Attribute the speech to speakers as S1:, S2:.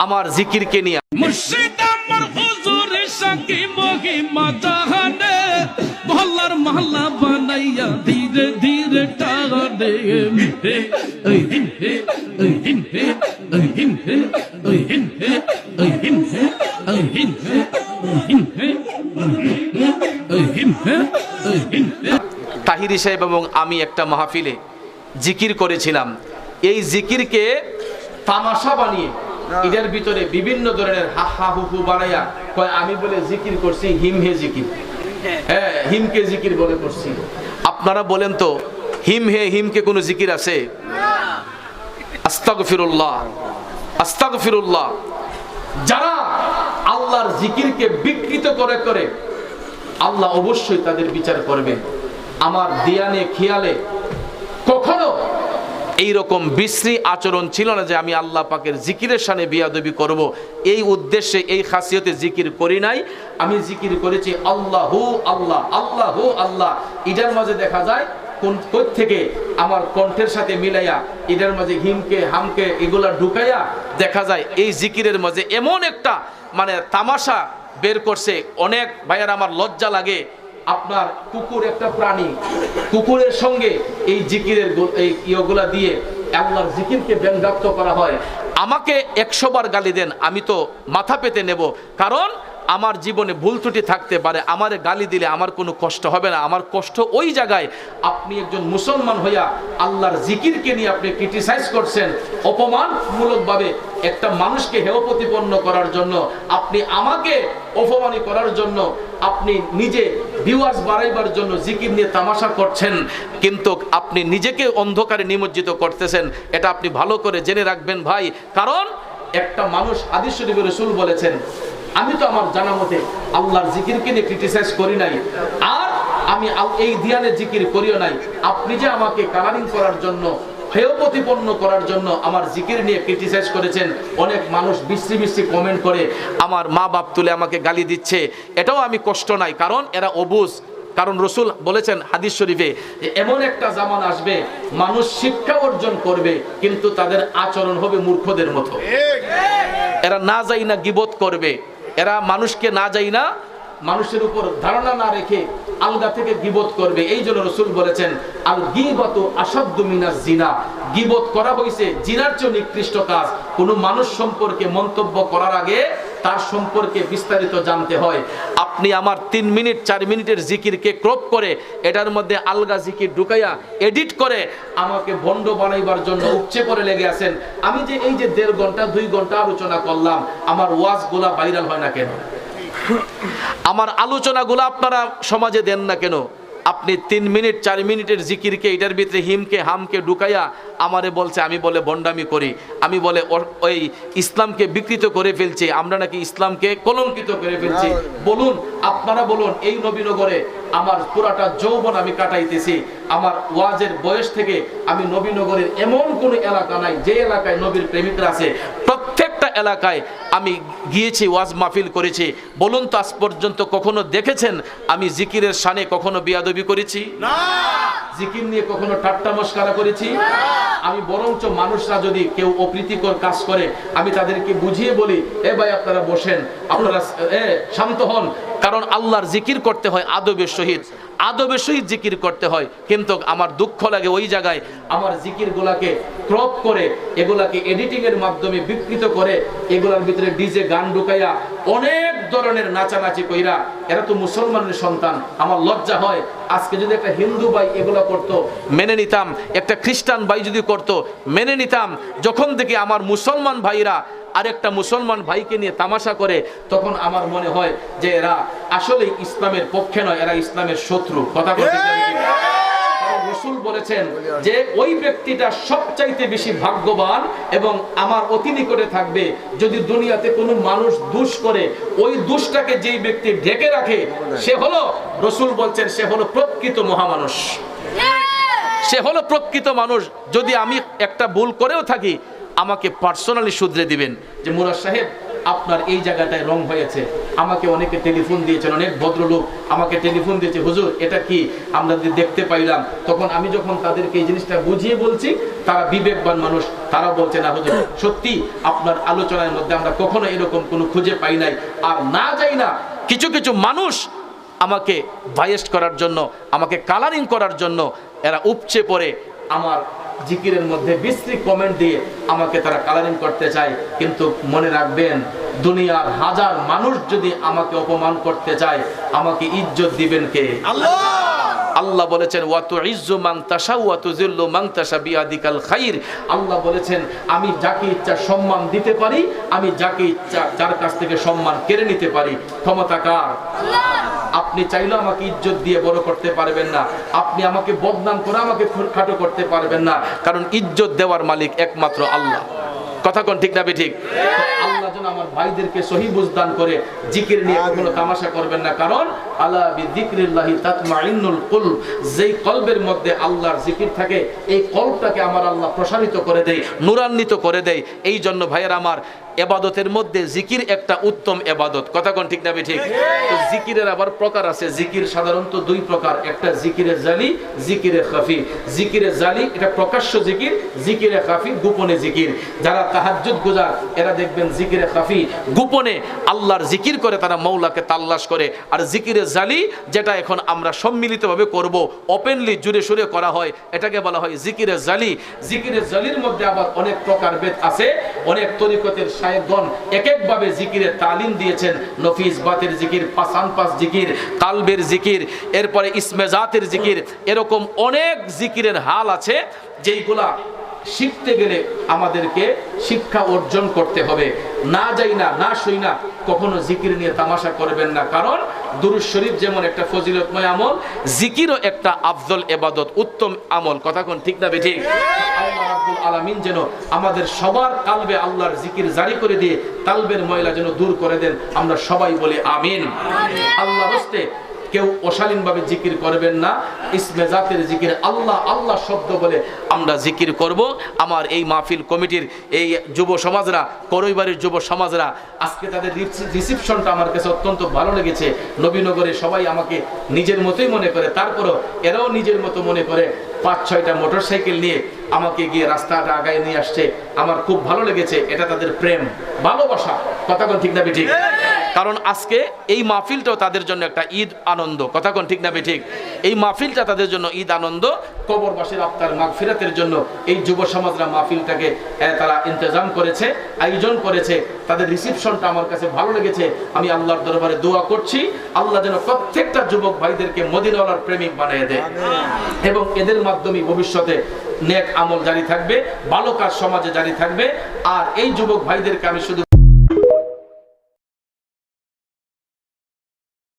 S1: আমার জিকিরকে নিয়ে।
S2: মুর্শিদ আমার হুজুরের সাকি মহিমা জাহানে মহল্লার মহল্লা বানাইয়া ধীরে ধীরে টানে হে ওই হিন হে ওই হিন হে ওই হিন হে ওই হিন হে ওই হিন হে ওই হিন হে ওই হিন হে ওই হিন হে ওই হিন হে।
S1: তাহিরি সাহেব এবং আমি একটা মাহফিলে জিকির করেছিলাম। এই জিকিরকে তামাশা বানিয়ে এটার ভিতরে বিভিন্ন ধরনের হা হা হু হু বানাইয়া কয় আমি বলে জিকির করছি হিম হে জিকির, হ্যাঁ হিমকে জিকির বলে করছি। আপনারা বলেন তো হিম হে হিমকে কোনো জিকির আছে? আস্তাগফিরুল্লাহ আস্তাগফিরুল্লাহ। যারা আল্লাহর জিকিরকে বিকৃত করে করে আল্লাহ অবশ্যই তাদের বিচার করবেন। আমার দিয়ানে খেয়ালে কখনো এইরকম বিশ্রী আচরণ ছিল না যে আমি আল্লাহ পাকের জিকিরের শানে বিয়াদবি করব, এই উদ্দেশ্যে এই খাসিয়তে জিকির করি নাই। আমি জিকির করেছি আল্লাহু আল্লাহ আল্লাহু আল্লাহ। এটার মাঝে দেখা যায় কোন থেকে আমার কণ্ঠের সাথে মিলাইয়া এটার মাঝে হিমকে হামকে এগুলা ঢুকাইয়া দেখা যায় এই জিকিরের মাঝে এমন একটা মানে তামাশা বের করছে। অনেক ভাইয়ার আমার লজ্জা লাগে। আপনার কুকুর একটা প্রাণী, কুকুরের সঙ্গে এই জিকিরের এই ইয়েগুলা দিয়ে আল্লাহর জিকিরকে ব্যঙ্গাত্ম করা হয়। আমাকে 100 বার গালি দেন, আমি তো মাথা পেতে নেব, কারণ আমার জীবনে ভুল ত্রুটি থাকতে পারে। আমারে গালি দিলে আমার কোনো কষ্ট হবে না। আমার কষ্ট ওই জায়গায় আপনি একজন মুসলমান হইয়া আল্লাহর জিকিরকে নিয়ে আপনি ক্রিটিসাইজ করছেন অপমানমূলকভাবে একটা মানুষকে হেয় প্রতিপন্ন করার জন্য, আপনি আমাকে অপমানি করার জন্য, আপনি নিজে ভিউয়ার্স বাড়াইবার জন্য জিকির নিয়ে তামাশা করছেন, কিন্তু আপনি নিজেকে অন্ধকারে নিমজ্জিত করতেছেন। এটা আপনি ভালো করে জেনে রাখবেন ভাই। কারণ একটা মানুষ হাদিস শরীফে রাসূল বলেছেন, আমি তো আমার জানা মতে আল্লাহর জিকিরকে নিয়ে ক্রিটিসাইজ করি নাই, আর আমি এই দিয়ানের জিকির করিও নাই। আপনি যে আমাকে কালারিং করার জন্য হেয় প্রতিপন্ন করার জন্য আমার জিকির নিয়ে ক্রিটিসাইজ করেছেন। অনেক মানুষ বিশ্রী বিশ্রী কমেন্ট করে আমার মা বাপ তুলে আমাকে গালি দিচ্ছে, এটাও আমি কষ্ট নাই, কারণ এরা অবুঝ। কারণ রাসূল বলেছেন হাদিস শরীফে, এমন একটা জামান আসবে মানুষ শিক্ষা অর্জন করবে কিন্তু তাদের আচরণ হবে মূর্খদের মতো। এরা না যাই না গীবত করবে, এরা মানুষকে না যাই না মানুষের উপর ধারণা না রেখে আলগা থেকে গীবত করবে। এই জন্য রাসূল বলেছেন আল গীবাতু আশাদ্দু মিনাজ জিনা, গীবত করা হইছে জিনার চেয়ে নিকৃষ্ট কাজ। কোনো মানুষ সম্পর্কে মন্তব্য করার আগে তার সম্পর্কে বিস্তারিত জানতে হয়। আপনি আমার 3 মিনিট 4 মিনিটের জিকিরকে ক্রপ করে এটার মধ্যে আলগা জিকির ঢুকাইয়া এডিট করে আমাকে ভণ্ড বানাইবার জন্য উপচে পড়ে লেগে আছেন। আমি যে এই যে 1.5 ঘন্টা 2 ঘন্টা আলোচনা করলাম, আমার ওয়াজগুলা ভাইরাল হয় না কেন? আমার আলোচনাগুলো আপনারা সমাজে দেন না কেন? আপনি 3 মিনিট 4 মিনিটের জিকিরকে এটার ভিতরে হিমকে হামকে ঢুকাইয়া আমারে বলছে আমি বলে বন্ডামি করি, আমি বলে ওই ইসলামকে বিকৃত করে ফেলছি, আমরা নাকি ইসলামকে কলঙ্কিত করে ফেলছি। বলুন, আপনারা বলুন, এই নবীনগরে আমার পুরাটা যৌবন আমি কাটাইতেছি। আমার ওয়াজের বয়স থেকে আমি নবীনগরের এমন কোনো এলাকা নাই যে এলাকায় নবীর প্রেমিকরা আছে। প্রত্যেকটা এলাকায় আমি গিয়েছি, ওয়াজ মাহফিল করেছি। বলুন তো আজ পর্যন্ত কখনো দেখেছেন আমি জিকিরের শানে কখনো বিয়াদবি করেছি? না। জিকির নিয়ে কখনো ঠাট্টা মশকরা করেছি? আমি বরঞ্চ মানুষরা যদি কেউ অপ্রীতিকর কাজ করে আমি তাদেরকে বুঝিয়ে বলি, এ ভাই আপনারা বসেন, আপনারা শান্ত হন। কারণ আল্লাহর জিকির করতে হয় আদবের সহিত, আদবের সহিত জিকির করতে হয়। কিন্তু আমার দুঃখ লাগে ওই জায়গায় আমার জিকিরগুলাকে ক্রপ করে এগুলাকে এডিটিং এর মাধ্যমে বিকৃত করে এগুলার ভিতরে ডিজে গান ঢুকাইয়া অনেক ধরনের নাচানাচি কইরা। এরা তো মুসলমানের সন্তান, আমার লজ্জা হয়। আজকে যদি একটা হিন্দু ভাই এগুলা করতো মেনে নিতাম, একটা খ্রিস্টান ভাই যদি করতো মেনে নিতাম। যখন থেকে আমার মুসলমান ভাইরা আরেকটা মুসলমান ভাইকে নিয়ে তামাশা করে, তখন আমার মনে হয় যে এরা আসলে ইসলামের পক্ষে নয়, এরা ইসলামের শত্রু। কথা বলতে রাসূল বলেছেন যে ওই ব্যক্তিটা সবচাইতে বেশি ভাগ্যবান এবং আমার অতি নিকটে থাকবে যদি দুনিয়াতে কোনো মানুষ দোষ করে, ওই দোষটাকে যেই ব্যক্তি ঢেকে রাখে সে হলো, রাসূল বলছেন, সে হলো প্রকৃত মহামানুষ, সে হলো প্রকৃত মানুষ। যদি আমি একটা ভুল করেও থাকি আমাকে পার্সোনালি শুধরে দিবেন যে মুরাদ সাহেব আপনার এই জায়গাটায় রং হয়েছে। আমাকে অনেকে টেলিফোন দিয়েছেন, অনেক ভদ্রলোক আমাকে টেলিফোন দিয়েছে, হুজুর এটা কি আমরা দেখতে পাইলাম। তখন আমি যখন তাদেরকে এই জিনিসটা বুঝিয়ে বলছি তারা বিবেকবান মানুষ, তারা বলছে না হুজুর সত্যি আপনার আলোচনার মধ্যে আমরা কখনো এরকম কোনো খুঁজে পাই নাই। আর না যাই না কিছু কিছু মানুষ আমাকে ভাইয়েস্ট করার জন্য, আমাকে কালারিং করার জন্য এরা উপচে পড়ে আমার জিকিরের মধ্যে বিশ্রী কমেন্ট দিয়ে আমাকে তারা কালারিং করতে চায়। কিন্তু মনে রাখবেন, দুনিয়ার হাজার মানুষ যদি আমাকে অপমান করতে চায়, আমাকে ইজ্জত দিবেন কে? আল্লাহ। আল্লাহ বলেছেন ওয়া তুইজ্জু মান তাশা ওয়া তুযিল্লু মান তাশা বিয়াদিকাল খাইর। আল্লাহ বলেছেন আমি যাকে ইচ্ছা সম্মান দিতে পারি, আমি যাকে ইচ্ছা যার কাছ থেকে সম্মান কেড়ে নিতে পারি। ক্ষমতা কার? আল্লাহ। আপনি চাইলেও আমাকে ইজ্জত দিয়ে বড় করতে পারবেন না, আপনি আমাকে বদনাম করে আমাকে খাটো করতে পারবেন না, কারণ ইজ্জত দেওয়ার মালিক একমাত্র আল্লাহ। কথা কোন ঠিক না ঠিক? আল্লাহ যেন আমার ভাইদেরকে সহি বুঝদান করে জিকির নিয়ে কোনো তামাশা করবেন না, কারণ আলা বিযিকরিল্লাহি তাতমাইন্নুল কুলব, যেই কলবের মধ্যে আল্লাহর জিকির থাকে এই কলবটাকে আমার আল্লাহ প্রসারিত করে দেয়, নূরান্বিত করে দেয়। এই জন্য ভাইয়ের আমার, ইবাদতের মধ্যে জিকির একটা উত্তম ইবাদত। কথা কোন ঠিক না ঠিক? তো জিকিরের আবার প্রকার আছে। জিকির সাধারণত দুই প্রকার, একটা জিকিরে জালি, জিকিরে খাফি। জিকিরে জালি এটা প্রকাশ্য জিকির, জিকিরে খাফি গোপনে জিকির। যারা তাহাজ্জুদ গুজার এরা দেখবেন জিকিরে খাফি গোপনে আল্লাহর জিকির করে, তারা মৌলাকে তাল্লাশ করে। আর জিকিরে জালি যেটা এখন আমরা সম্মিলিতভাবে করব, ওপেনলি জুড়ে সুরে করা হয়, এটাকে বলা হয় জিকিরে জালি। জিকিরে জালির মধ্যে আবার অনেক প্রকারভেদ আছে। অনেক তরিকতের শায়েখগণ এক একভাবে জিকিরের তালিম দিয়েছেন। নফিস বাতের জিকির, পাসান পাস জিকির, কালবের জিকির, এরপরে ইসমে জাতের জিকির, এরকম অনেক জিকিরের হাল আছে যেইগুলা শিখতে গেলে আমাদেরকে শিক্ষা অর্জন করতে হবে। না যাই না, না শুই না, কখনো জিকির নিয়ে তামাশা করবেন না, কারণ দুরূদ শরীফ যেমন একটা ফজিলতময় আমল, জিকিরও একটা আফজল ইবাদত, উত্তম আমল। কথা কোন ঠিক না ঠিক? আল্লাহ রাব্বুল আলামিন যেন আমাদের সবার কালবে আল্লাহর জিকির জারি করে দিয়ে কালবের ময়লা যেন দূর করে দেন। আমরা সবাই বলি আমিন। আল্লাহর হস্তে কেউ অশালীন ভাবে জিকির করবেন না। ইসমে জাতের জিকির, আল্লাহ আল্লাহ শব্দ বলে আমরা জিকির করব। আমার এই মাহফিল কমিটির এই যুব সমাজরা, করইবাড়ির যুব সমাজরা, আজকে তাদের রিসিপশনটা আমার কাছে অত্যন্ত ভালো লেগেছে। নবীনগরে সবাই আমাকে নিজের মতোই মনে করে, তারপরও এরাও নিজের মতো মনে করে ৫-৬টা মোটরসাইকেল নিয়ে আমাকে গিয়ে রাস্তাটা আগায় নিয়ে আসছে। আমার খুব ভালো লেগেছে, এটা তাদের প্রেম ভালোবাসা। কথা কোন ঠিক না ঠিক? কারণ আজকে এই মাহফিলটাও তাদের জন্য একটা ঈদ আনন্দ। কথা কোন ঠিক না ঠিক? এই মাহফিলটা তাদের জন্য ঈদ আনন্দ। কবরবাসীর আত্মার মাগফিরাতের জন্য এই যুব সমাজরা মাহফিলটাকে তারা ইন্তজাম করেছে, আয়োজন করেছে। তাদের রিসিপশনটা আমার কাছে ভালো লেগেছে। আমি আল্লাহর দরবারে দোয়া করছি, আল্লাহ যেন প্রত্যেকটা যুবক ভাইদেরকে মদিনাওয়ালার প্রেমিক বানিয়ে দেয়, এবং এদের মাধ্যমে ভবিষ্যতে নেক আমল জারি থাকবে, ভালো কাজ সমাজে জারি থাকবে। আর এই যুবক ভাইদেরকে আমি শুধু